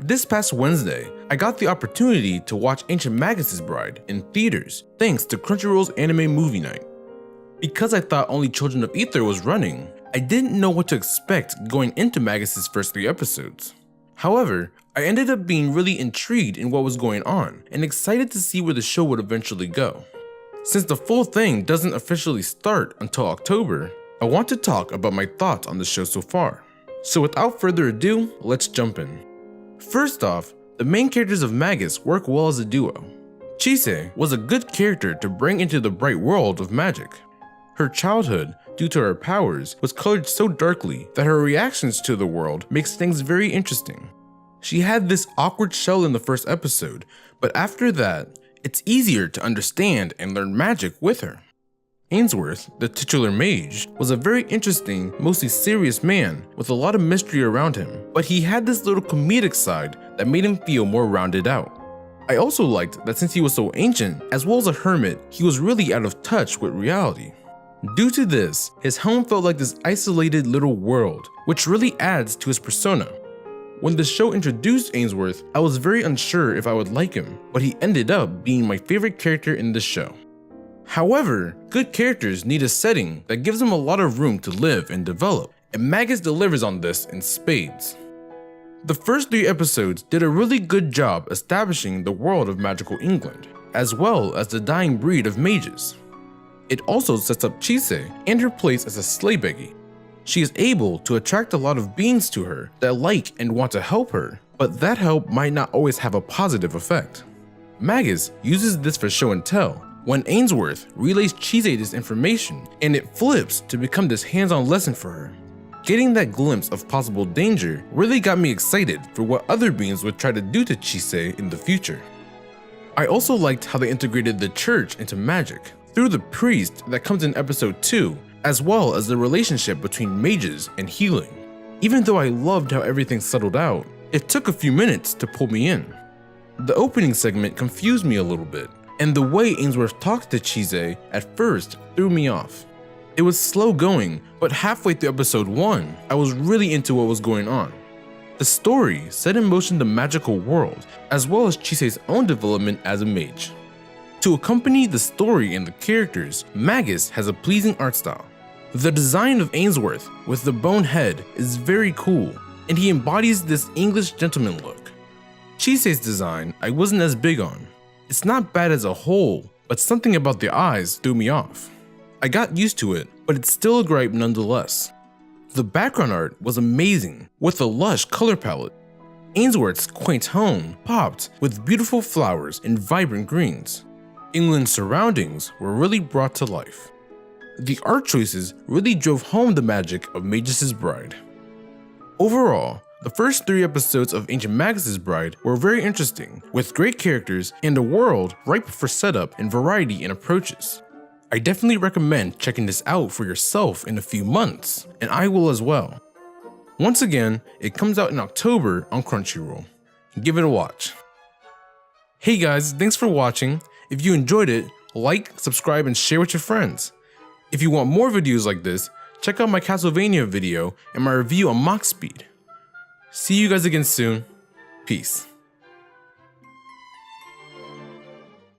This past Wednesday, I got the opportunity to watch Ancient Magus Bride in theaters thanks to Crunchyroll's anime movie night. Because I thought only Children of Ether was running, I didn't know what to expect going into Magus' first 3 episodes. However, I ended up being really intrigued in what was going on and excited to see where the show would eventually go. Since the full thing doesn't officially start until October, I want to talk about my thoughts on the show so far. So without further ado, let's jump in. First off, the main characters of Magus work well as a duo. Chise was a good character to bring into the bright world of magic. Her childhood, due to her powers, was colored so darkly that her reactions to the world makes things very interesting. She had this awkward shell in the first episode, but after that, it's easier to understand and learn magic with her. Ainsworth, the titular mage, was a very interesting, mostly serious man with a lot of mystery around him, but he had this little comedic side that made him feel more rounded out. I also liked that since he was so ancient, as well as a hermit, he was really out of touch with reality. Due to this, his home felt like this isolated little world, which really adds to his persona. When the show introduced Ainsworth, I was very unsure if I would like him, but he ended up being my favorite character in the show. However, good characters need a setting that gives them a lot of room to live and develop, and Magus delivers on this in spades. The first 3 episodes did a really good job establishing the world of magical England, as well as the dying breed of mages. It also sets up Chise and her place as a sleighbeggy. She is able to attract a lot of beings to her that like and want to help her, but that help might not always have a positive effect. Magus uses this for show and tell, when Ainsworth relays Chise this information and it flips to become this hands-on lesson for her. Getting that glimpse of possible danger really got me excited for what other beings would try to do to Chise in the future. I also liked how they integrated the church into magic through the priest that comes in episode 2, as well as the relationship between mages and healing. Even though I loved how everything settled out, it took a few minutes to pull me in. The opening segment confused me a little bit, and the way Ainsworth talked to Chise at first threw me off. It was slow going, but halfway through episode 1, I was really into what was going on. The story set in motion the magical world, as well as Chise's own development as a mage. To accompany the story and the characters, Magus has a pleasing art style. The design of Ainsworth with the bone head is very cool, and he embodies this English gentleman look. Chise's design I wasn't as big on. It's not bad as a whole, but something about the eyes threw me off. I got used to it, but it's still a gripe nonetheless. The background art was amazing, with a lush color palette. Ainsworth's quaint home popped with beautiful flowers and vibrant greens. England's surroundings were really brought to life. The art choices really drove home the magic of Magus' Bride. Overall, the first 3 episodes of Ancient Magus Bride were very interesting, with great characters and a world ripe for setup and variety in approaches. I definitely recommend checking this out for yourself in a few months, and I will as well. Once again, it comes out in October on Crunchyroll. Give it a watch. Hey guys, thanks for watching. If you enjoyed it, like, subscribe, and share with your friends. If you want more videos like this, check out my Castlevania video and my review on Mach Speed. See you guys again soon. Peace.